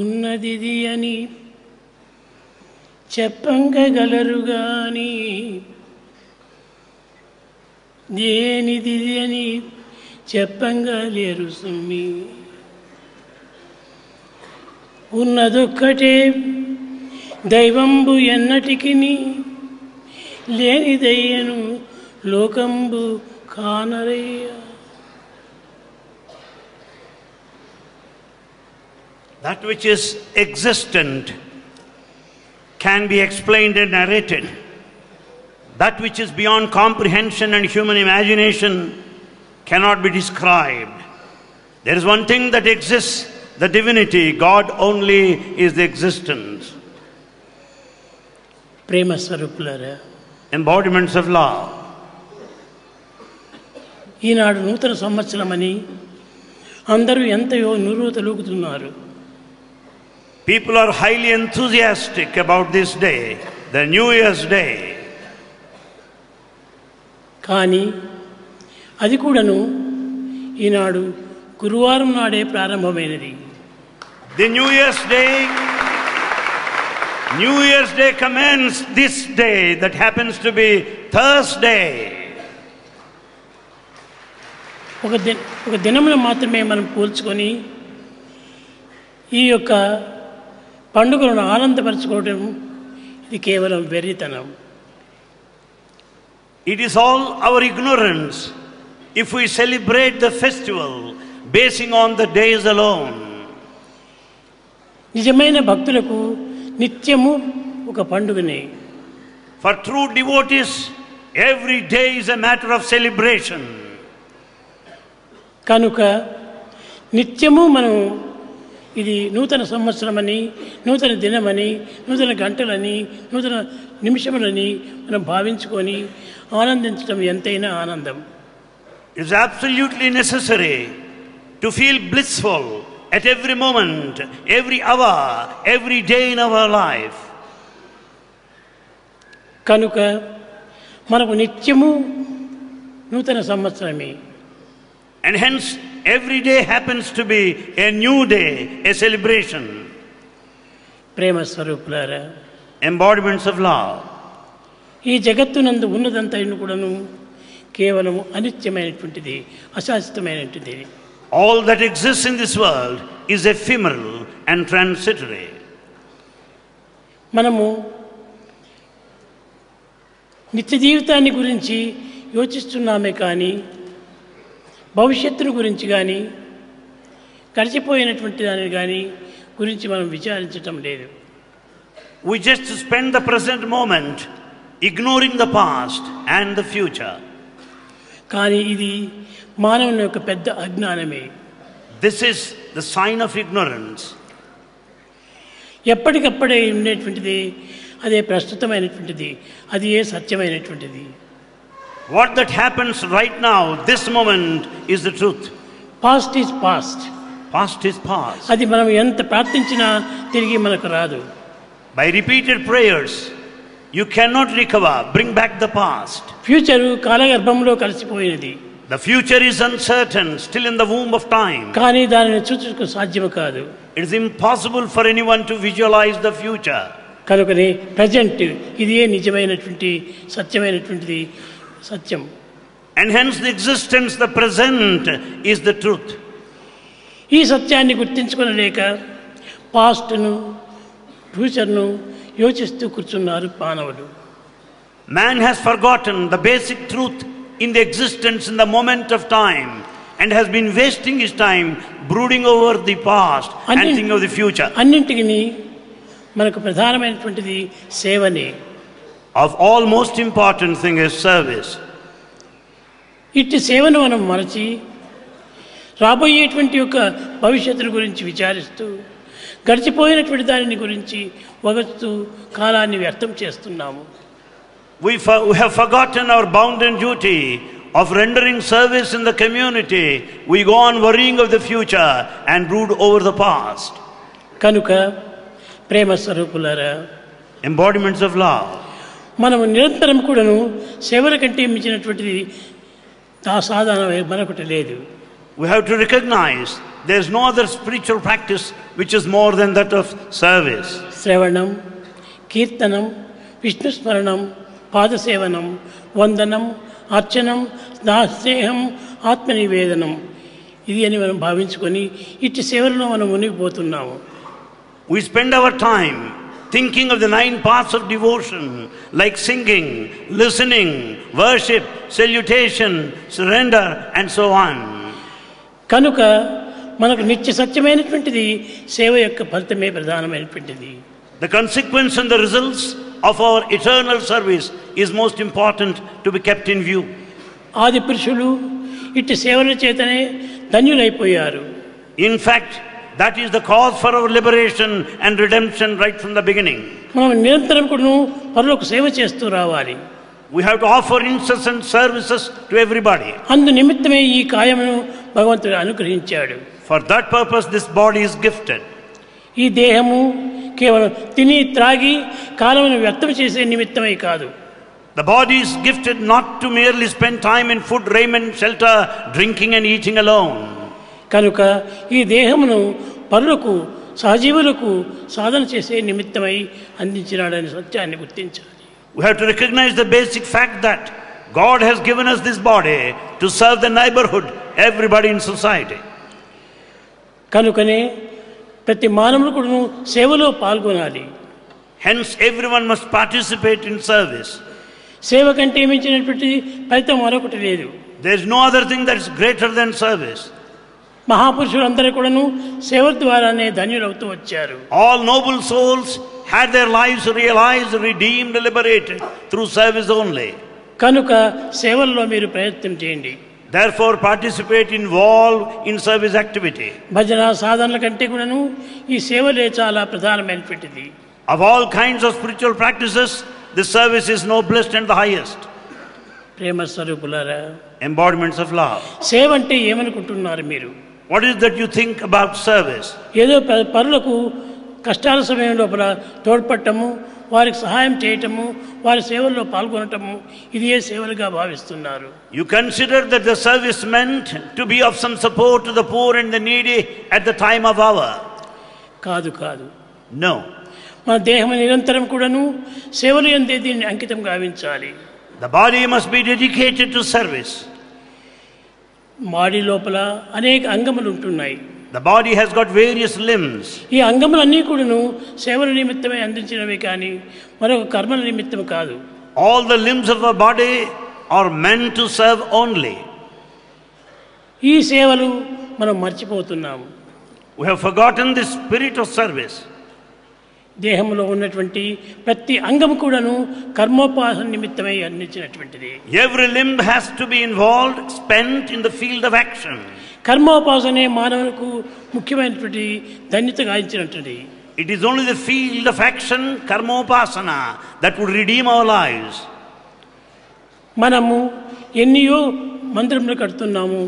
ఉన్నదిది అని చెప్పంగగలరు గాని దేనిది అని చెప్పంగలేరు సుమ్మి. ఉన్నదొక్కటే దైవంబు ఎన్నటికిని లేనిదయ్యను లోకంబు కానరయ్య. That which is existent can be explained and narrated. That which is beyond comprehension and human imagination cannot be described. There is one thing that exists, the divinity. God only is the existence. Prema Swarupulara, embodiments of love. ఈనాడు నూతన సంవత్సరమని అందరూ ఎంతయో నురుతలుగుతున్నారు. People are highly enthusiastic about this day, the New Year's Day. కానీ అది కూడాను ఈనాడు గురువారం నాడే ప్రారంభమైనది. The New Year's Day commences this day that happens to be Thursday. ఒక దినమును మాత్రమే మనం పోల్చుకొని ఈ యొక్క పండుగలను ఆనందపరచుకోవడం ఇది కేవలం వెర్రితనం. It is all our ignorance if we celebrate the festival basing on the days alone. నిజమైన భక్తులకు నిత్యము ఒక పండుగనే. For true devotees, every day is a matter of celebration. కనుక నిత్యము మనం ఇది నూతన సంవత్సరమని, నూతన దినమని, నూతన గంటలని, నూతన నిమిషములని మనం భావించుకొని ఆనందించడం ఎంతైనా ఆనందం. It is absolutely necessary to feel blissful at every moment, every hour, every day in our life. కనుక మనకు నిత్యము నూతన సంవత్సరమే. And hence every day happens to be a new day, a celebration. ప్రేమ స్వరూపులారా, embodiments of love. ఈ జగత్తునందు ఉన్నదంతైన కూడాను కేవలం అనిత్యమైనటువంటిది, అశాశ్వతమైనటువంటిది. All that exists in this world is ephemeral and transitory. మనము నిత్య జీవితాన్ని గురించి యోచిస్తున్నామే కానీ భవిష్యత్తును గురించి కానీ గడిచిపోయినటువంటి దానిని కానీ గురించి మనం విచారించటం లేదు. We just spend the present moment ignoring the past and the future. కానీ ఇది మానవుని యొక్క పెద్ద అజ్ఞానమే. This is the sign of ignorance. ఎప్పటికప్పుడే ఉండేటువంటిది అదే ప్రస్తుతమైనటువంటిది, అది ఏ సత్యమైనటువంటిది. What that happens right now, this moment, is the truth. Past is past. Past is past. అది మనం ఎంత ప్రార్థించినా తిరిగి మనకు రాదు. By repeated prayers, you cannot recover, bring back the past. Future కాలగర్భంలో కలిసిపోయినది. The future is uncertain, still in the womb of time. కానీ దానిని చూచుటకు సాధ్యం కాదు. It is impossible for anyone to visualize the future. కనుకనే ప్రజెంట్ ఇది ఏ నిజమైనటువంటి సత్యమైనటువంటిది, సత్యం. And hence the existence, the present, is the truth. ఈ సత్యాన్ని గుర్తించుకొనలేక పాస్ట్ను, ఫ్యూచర్ను యోచిస్తూ కూర్చున్నారు మానవులు. Man has forgotten the basic truth in the existence in the moment of time and has been wasting his time brooding over the past and thinking of the future. అన్నింటికి మనకు ప్రధానమైనటువంటిది సేవనే. Of all, most important thing is service. ఇట్టి సేవను మనం మరచి రాబోయేటువంటి యొక్క భవిష్యత్తు గురించి విచారిస్తూ గడిచిపోయినటువంటి దానిని గురించి వగస్తూ కాలాన్ని వ్యర్థం చేస్తున్నాము. We have forgotten our bounden duty of rendering service in the community. We go on worrying of the future and brood over the past. కనుక ప్రేమ స్వరూపులారా, embodiments of love, మనము నిరంతరం కూడాను సేవల కంటే మించినటువంటిది సాధన మరొకటి లేదు. We have to recognize There is no other spiritual practice which is more than that of service. శ్రవణం, కీర్తనం, విష్ణుస్మరణం, పాదసేవనం, వందనం, అర్చనం, స్నేహం, ఆత్మనివేదనం, ఇది అని మనం భావించుకొని ఇట్టి సేవలలో మనం మునిగిపోతున్నాము. We spend our time thinking of the 9 paths of devotion, like singing, listening, worship, salutation, surrender, and so on. కనుక మనకు నిత్య సత్యమైనటువంటిది సేవ యొక్క ఫలితమే ప్రధానమైనటువంటిది. The consequence and the results of our eternal service is most important to be kept in view. ఆది పురుషులు ఇట్టి సేవల చేతనే ధన్యులైపోయారు. In fact, that is the cause for our liberation and redemption right from the beginning. మనం నిరంతరం కూడా పరులకు సేవ చేస్తూ రావాలి. We have to offer incessant services to everybody. అందు నిమిత్తమే ఈ కాయమును భగవంతుడు అనుగ్రహించాడు. For that purpose this body is gifted. ఈ దేహము కేవలం తిని త్రాగి కాలమును వ్యర్థం చేసే నిమిత్తమే కాదు. The body is gifted not to merely spend time in food, raiment, shelter, drinking and eating alone. కనుక ఈ దేహమును పరులకు సహజీవులకు సాధన చేసే నిమిత్తమై అందించినాడనే సత్యాన్ని గుర్తించాలి. We have to recognize the basic fact that God has given us this body to serve the neighborhood, everybody in society. కనుకనే ప్రతి మానవుడు కూడా సేవలో పాల్గొనాలి. Hence everyone must participate in service. సేవ కంటే మించినటువంటి ఫలితం మరొకటి లేదు. There is no other thing that is greater than service. మహాపురుషులందరూ కూడాను సేవ ద్వారానే ధన్యులవుతూ వచ్చారు. All noble souls had their lives realized, redeemed, liberated through service only. కనుక సేవల్లో మీరు ప్రయత్నం చేయండి. Therefore participate, involve in service activity. భజన సాధనల కంటే కూడాను ఈ సేవలే చాలా ప్రధానమైనటువంటిది. Of all kinds of spiritual practices, this service is noblest and the highest. ప్రేమ స్వరూపులారా, Embodiments of love. సేవ అంటే ఏమనుకుంటున్నారు మీరు? What is that you think about service? ఏదో పరులకు కష్టాల సమయం లోపల తోడ్పడటము, వారికి సహాయం చేయటము, వారి సేవల్లో పాల్గొనటము, ఇది ఏ సేవలుగా భావిస్తున్నారు? You consider that the service meant to be of some support to the poor and the needy at the time of hour. కాదు కాదు. No. మన దేహం నిరంతరం కూడాను సేవలు యందే దీన్ని అంకితం గావించాలి. The body must be dedicated to service. మాడి లోపల అనేక అంగములు ఉంటున్నాయి. The body has got various limbs. ఈ అంగములన్నీ కూడాను సేవల నిమిత్తమే అందించినవి కానీ మరొక కర్మల నిమిత్తం కాదు. All the limbs of our body are meant to serve only. ఈ సేవలు మనం మర్చిపోతున్నాము. We have forgotten the spirit of service. దేహంలో ఉన్నటువంటి ప్రతి అంగం కూడాను కర్మోపాసన నిమిత్తమై అందించినటువంటిది. Every limb has to be involved, spent in the field of action. కర్మోపాసనే మానవులకు ముఖ్యమైనటువంటి ధన్యత గాయించినటువంటిది. It is only the field of action, karmopasana, that would redeem our lives. మనము ఎన్నో మందిరములు కడుతున్నాము,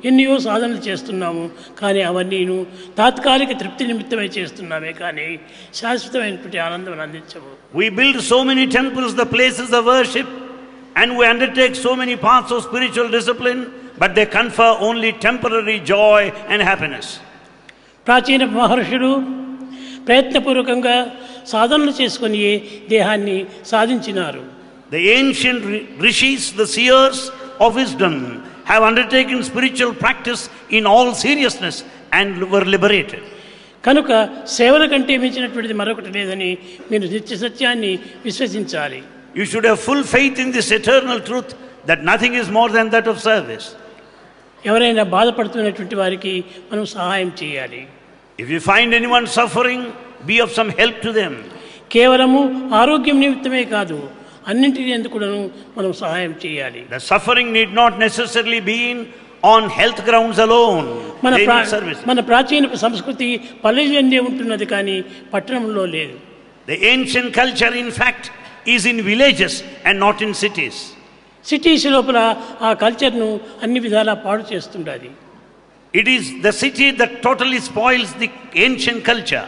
ఎన్నో సాధనలు చేస్తున్నాము, కానీ అవన్నీను తాత్కాలిక తృప్తి నిమిత్తమై చేస్తున్నామే కానీ శాశ్వతమైనటువంటి ఆనందం అందించవు. We build so many temples, the places of worship, and we undertake so many paths of spiritual discipline, but they confer only temporary joy and happiness. ప్రాచీన మహర్షులు ప్రయత్నపూర్వకంగా సాధనలు చేసుకొని దేహాన్ని సాధించినారు. The ancient rishis, the seers of wisdom, have undertaken spiritual practice in all seriousness and were liberated. కనుక సేవల కంటే మించినటువంటిది మరొకటి లేదని మీరు నిత్య సత్యాన్ని విశ్వసించాలి. You should have full faith in this eternal truth that nothing is more than that of service. ఎవరైనా బాధపడుతున్నటువంటి వారికి మనం సహాయం చేయాలి. If you find anyone suffering, be of some help to them. కేవలము ఆరోగ్యం నిమిత్తమే కాదు, అన్నింటినీ ఎందుకు మనం సహాయం చేయాలి. The suffering need not necessarily be on health grounds alone. మన ప్రాచీన సంస్కృతి పల్లెల్లో ఉంటున్నది కానీ పట్టణంలో లేదు. The ancient culture in fact is in villages and not in cities. Cities లోపల ఆ కల్చర్ను అన్ని విధాలా పాడు చేస్తుండాలి. It is the city that totally spoils the ancient culture.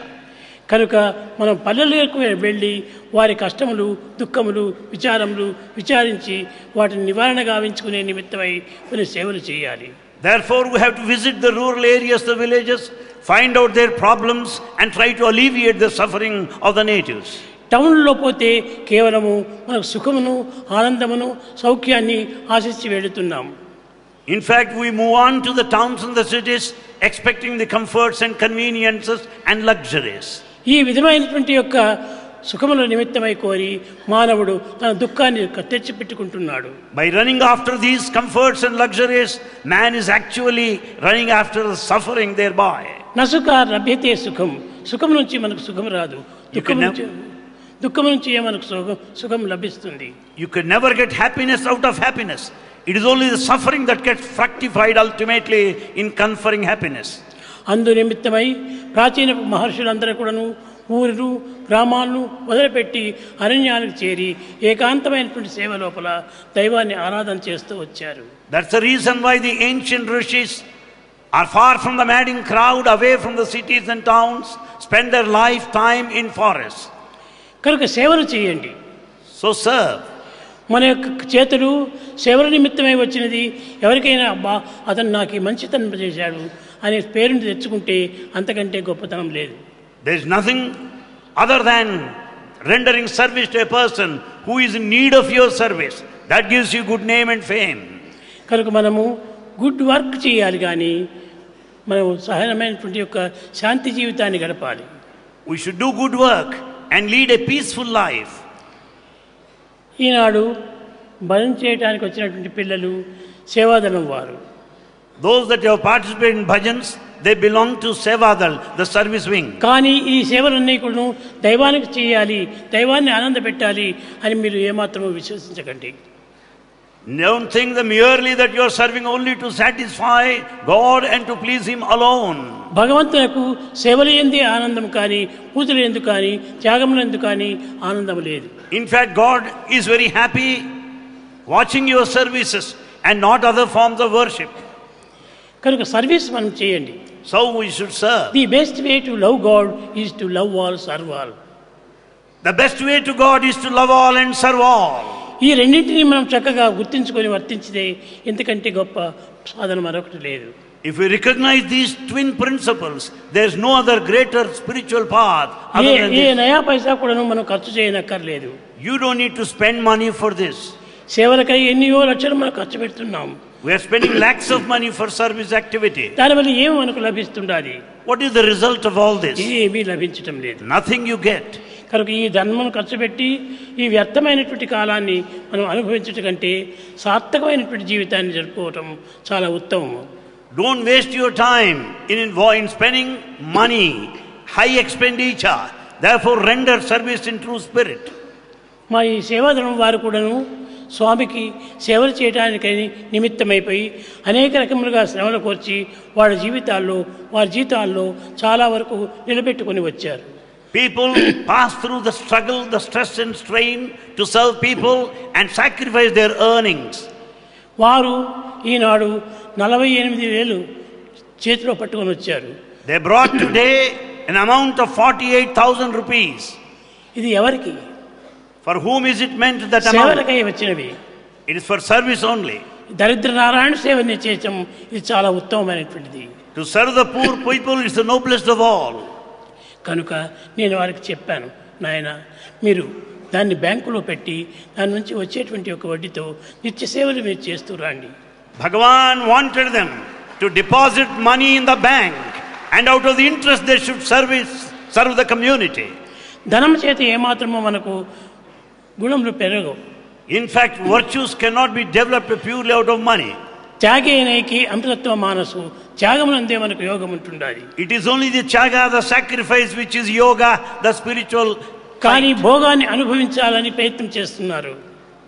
కనుక మనం పల్లెలకు వెళ్ళి వారి కష్టములు, దుఃఖములు, విచారములు విచారించి వాటిని నివారణ గావించుకునే నిమిత్తమై కొన్ని సేవలు చేయాలి. Therefore, we have to visit the rural areas, the villages, find out their problems and try to alleviate the suffering of the natives. టౌన్లో పోతే కేవలము మనకు సుఖమును ఆనందమును సౌఖ్యాన్ని ఆశించి వెళుతున్నాం. In fact, we move on to the towns and the cities expecting the comforts and conveniences and luxuries. ఈ విధమైనటువంటి యొక్క సుఖముల నిమిత్తమై కోరి మానవుడు తన దుఃఖాన్ని తెచ్చిపెట్టుకుంటున్నాడు. By running after these comforts and luxuries, man is actually running after the suffering thereby. నసుఖ లభ్యతే సుఖం. సుఖం నుంచి మనకు సుఖం రాదు, దుఃఖం నుంచి మనకు సుఖం లభిస్తుంది. You can never get happiness out of happiness. It is only the suffering that gets fructified ultimately in conferring happiness. అందు నిమిత్తమై ప్రాచీన మహర్షులందరూ కూడాను ఊరు గ్రామాలను వదిలిపెట్టి అరణ్యానికి చేరి ఏకాంతమైనటువంటి సేవ లోపల దైవాన్ని ఆరాధన చేస్తూ వచ్చారు. That's the reason why the ancient rishis are far from the madding crowd, away from the cities and towns, spend their lifetime in forests. కనుక సేవలు చేయండి. So serve. మన యొక్క చేతులు సేవల నిమిత్తమై వచ్చినది. ఎవరికైనా అబ్బా అతను నాకు మంచితనం చేశాడు అనే పేరుని తెచ్చుకుంటే అంతకంటే గొప్పతనం లేదు. There is nothing other than rendering service to a person who is in need of your service. That gives you good name and fame. కనుక మనము గుడ్ వర్క్ చేయాలి, కానీ మనం సహనమైనటువంటి యొక్క శాంతి జీవితాన్ని గడపాలి. We should do good work and lead a peaceful life. ఈనాడు భజన చేయడానికి వచ్చినటువంటి పిల్లలు సేవాదళం వారు. Those that have participated in bhajans, they belong to Sevadal, the service wing. కానీ ఈ సేవలన్నీ కూడా దైవానికి చేయాలి, దైవాన్ని ఆనంద పెట్టాలి అని మీరు ఏమాత్రమూ విశ్వసించకండి. Don't think that merely that you are serving only to satisfy God and to please Him alone. భగవంతునికి సేవల యందే ఆనందం కానీ, పూజల యందు కానీ, త్యాగముల యందు కానీ ఆనందం లేదు. In fact, God is very happy watching your services and not other forms of worship. కనుక సర్వీస్ మనం చేయండి. So we should serve. The best way to love God is to love all, serve all. The best way to God is to love all and serve all. ఈ రెండింటినీ మనం చక్కగా గుర్తించుకొని వర్తించితే ఇంతకంటే గొప్ప సాధన మరొకటి లేదు. If we recognize these twin principles, there is no other greater spiritual path other than A this. నయా పైసా కూడా మనం ఖర్చు చేయనక్కర్లేదు. You don't need to spend money for this. సేవలకై ఎన్నో లక్షలు మనం ఖర్చు పెడుతున్నాం. We are spending lakhs of money for service activity. దానివల్ల ఏమి మనకు లభిస్తుండాలి? What is the result of all this? ఏమీ లభించటం లేదు. Nothing you get. కనుక ఈ ధర్మం ఖర్చు పెట్టి ఈ వ్యర్థమైనటువంటి కాలాన్ని మనం అనుభవించటం కంటే సార్థకమైనటువంటి జీవితాన్ని జరుపుకోవటం చాలా ఉత్తమము. Don't waste your time in spending money, high expenditure. Therefore, render service in true spirit. మా ఈ సేవాధర్మం వారు కూడాను స్వామికి సేవలు చేయడానికని నిమిత్తమైపోయి అనేక రకములుగా శ్రమలు కోర్చి వారి జీవితాల్లో చాలా వరకు నిలబెట్టుకొని వచ్చారు. People pass through the struggle, the stress and strain to serve people and sacrifice their earnings. వారు ఈనాడు 48,000 చేతిలో పట్టుకొని వచ్చారు. They brought today an amount of 48,000 rupees. ఇది ఎవరికి? For whom is it meant, that amount? సేవలకై వచ్చినవి. It is for service only. దరిద్ర నారాయణ సేవని చేయటం ఇది చాలా ఉత్తమమైనటువంటిది. To serve the poor people is the noblest of all. కనుక నేను వారికి చెప్పాను, నాయన మీరు దాన్ని బ్యాంకులో పెట్టి దాని నుంచి వచ్చేటువంటి ఒక వడ్డీతో నిత్య సేవలు మీరు చేస్తూ రండి. Bhagavan wanted them to deposit money in the bank and out of the interest they should serve the community. ధనం చేత ఏమాత్రమో మనకు గుణములు పెరగవు. In fact, virtues cannot be developed purely out of money. త్యాగేనైకి అమృతత్వ మానసు, త్యాగమునందే మనకు యోగం ఉంటుండాలి. It is only the tyaga, the sacrifice, which is yoga, the spiritual. కానీ భోగాన్ని అనుభవించాలని ప్రయత్నం చేస్తున్నారు.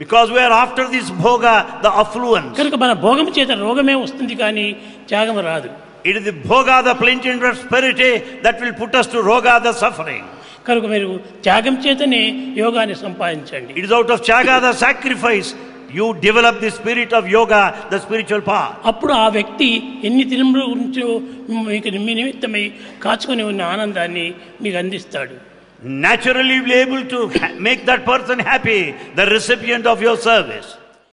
Because we are after this bhoga, the affluence. కనుక మన భోగం చేత రోగమే వస్తుంది, కానీ త్యాగం రాదు. It is the bhoga, the plenty and prosperity, that will put us to roga, the suffering. కనుక మీరు త్యాగం చేతనే యోగాన్ని సంపాదించండి. It is out of tyaga, the sacrifice, you develop the spirit of yoga, the spiritual path. అప్పుడు ఆ వ్యక్తి ఎన్ని దినముల గురించో మీకు నిమిత్తమై కాచుకొని ఉన్న ఆనందాన్ని మీకు అందిస్తాడు. Naturally, you will be able to make that person happy, the recipient of your service.